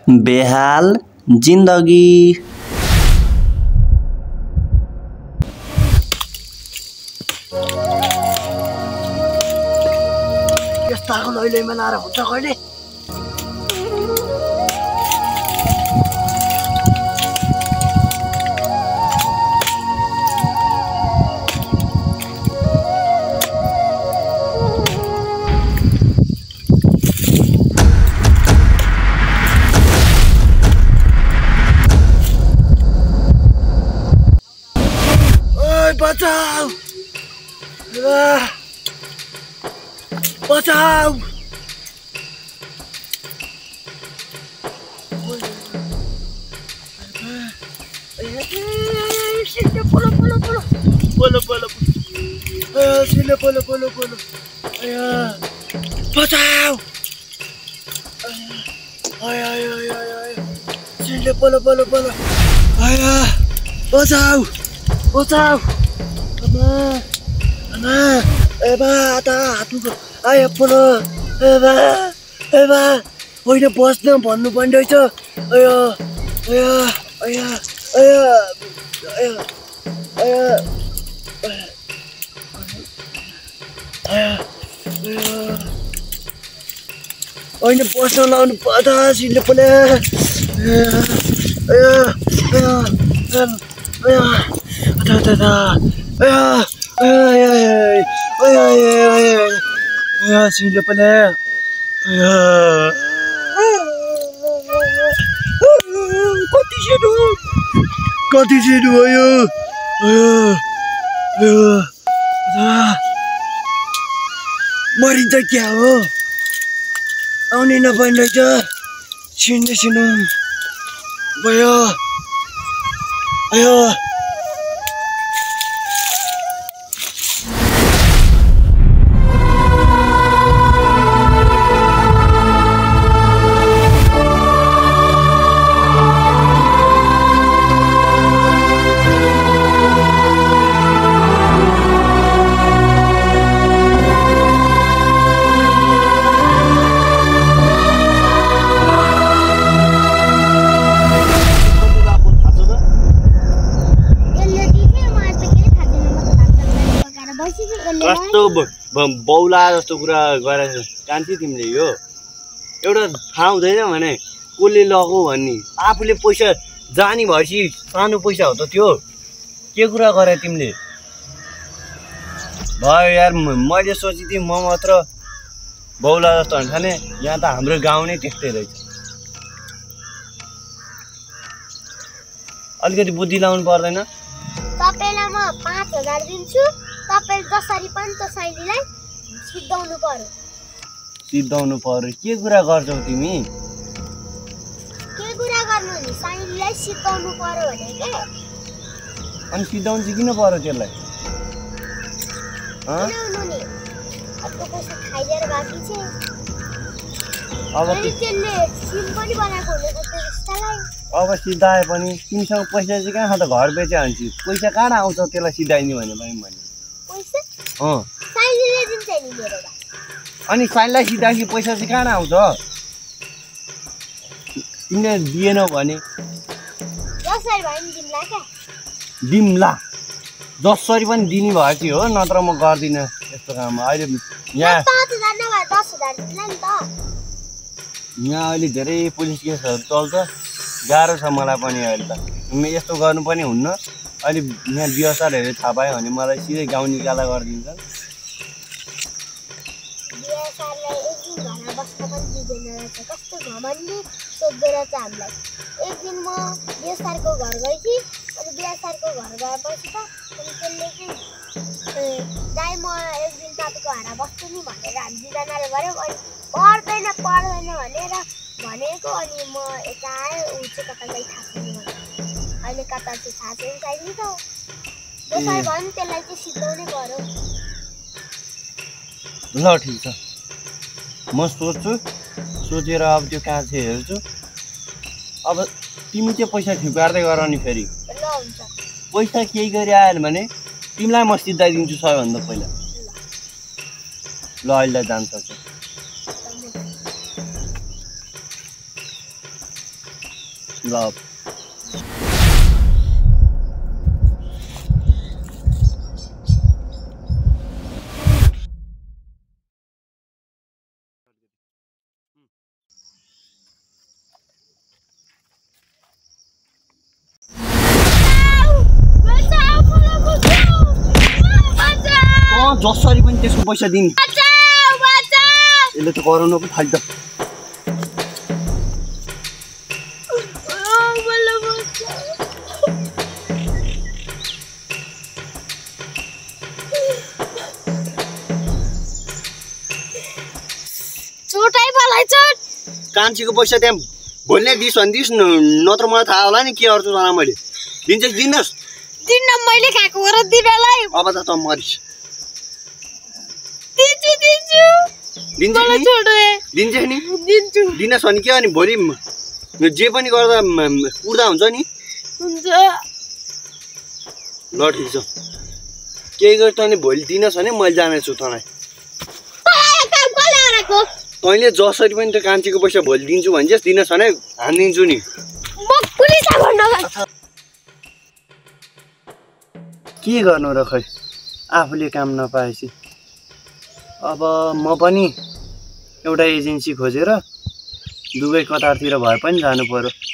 बेहाल जिन्दगी। यस्ताको लैलैमा लाएर हुन्छ कहिले? बचाऊ! बचाऊ! बोलो बोलो बोलो बोलो बोलो सिले बोलो बोलो बोलो बचाऊ! आया आया आया आया सिले बोलो बोलो बोलो आया बचाऊ! बचाऊ! आमा एबा आता हातको आया बोलो एबा एबा होइन बस्न भन्नु पर्ने रहेछ। आया आया आया आया आया आया आया होइन बस्न लाउनु पर्दा सिले बोले आया आया आया आता आता आया आया आया आया सिले बोले आया कति छिटो भयो मरिन्छ क्या हो? आउने नपर्ने रहेछ। छिन्नु भयो आयो कस्तो बौला जस्तो कुरा गरेर कान्छी तिमीले यो एउटा थाहा हुँदैन भने कसले लगो भन्ने आफूले पैसा जानी भएपछि सानो पैसा हो त त्यो के कुरा गरे तिमीले भयो यार मैले सोचे थिएँ म मात्र बौला जस्तो भन्ने यहाँ त हाम्रो गाउँ नै त्यस्तै रहेछ अलिकति बुद्धि लाउनु पर्दैन तपाईलाई म 5000 दिन्छु तपाईले जसरी पनि त शैलीलाई सिद्धाउनु पर्यो के कुरा गर्छौ तिमी के कुरा गर्नु नि शैलीलाई सिद्धाउनु पर्यो भने के अनि सिद्धाउनु चाहिँ किन पर्यो त्यसलाई किनौनु नि अत्तो पैसा खाइदिएर बाँकी छ अब त्यसले सिम पनि बनाएको हुन्छ त्यस्तोलाई अब सिधाए पनि तिमीसँग पैसा चाहिँ कहाँ छ त घर बेचे हाल्छु पैसा कहाँ आउँछ त्यसलाई सिधाइदिनु भने पैसा साइलीले दिन्छ नि मेरो अनि साइलीलाई सिधाएपछि पैसा चाहिँ कहाँ आउँछ तिमीले दिएनौ भने जसरी भए पनि दिम्ला क्या दिम्ला जसरी पनि दिने भएपछि हो नत्र म गर्दिनँ यस्तो काम अहिले यहाँ 5000 नभए 10000 दिन्ला नि त यहाँ अहिले धेरै पुलिस केसहरू चल्छ गाह्रो छ मलाई पनि अहिले त यस्तो गर्नु पनि हुन्न अहिले यहाँ बिहासारहरू थाहा पायो भने मलाई सिधै गाउँ निकाला गरिदिन्छ बिहासारलाई एक दिन घरमा बस्न पनि दिँदैन रहेछ कस्तो घमण्डी सोध्दो रहेछ हामीलाई एक दिन म बिहासारको घर गएँ कि अनि बिहासारको घर गएपछि त अनि त्यसले चाहिँ दाइ म एक दिन तपाईँको घरमा बस्छु नि भनेर हामी दुईजनाले गऱ्यौँ अनि पर्दैन भनेर भनेको अनि म यता आएँ ऊ चाहिँ कता गई थाहा छैन अहिले कता चाहिँ थाहा छैन चाहिने त जसरी भए पनि त्यसलाई चाहिँ सिकाउनै पर्यो ल ठिक छ म सोच्छु सोचेर अब त्यो कहाँ चाहिँ हेर्छु अब तिमी चाहिँ पैसा ठिकार्दै गर नि फेरि ल हुन्छ पैसा केही गरी आयो भने तिमीलाई म सिधाइदिन्छु सबैभन्दा पहिला ल अहिले जान्छ ल जसरी पनि त्यसको पैसा दिनु यसले त कराउनु पो थाल्छ कान्छीको पैसा त्यहाँ भोलि नै दिस् भने दिस् नत्र मलाई थाहा होला नि के गर्छु जना मैले दिन्छ दिनुहोस् दिन्न मैले खाएको हो र दिनलाई अब त मरिस दिन्छु दिन्छ नि दिन्छ नि दिनुहोस् भने के अनि भोलि जे पनि गर्दा उड्दा हुन्छ नि हुन्छ ल ठिक छ केही गर्छ भने भोलि दिनुहोस् भने मैले जानेछु तँलाई तैँले जसरी पनि त्यो कान्छीको पैसा भोलि दिन्छु भन्छस् दिनुहोस् भने हानिदिन्छु नि के गर्नु र खै आफूले काम नपाएपछि अब म पनि एउटा एजेन्सी खोजेर दुबई कतारतिर भए पनि जानु पर्यो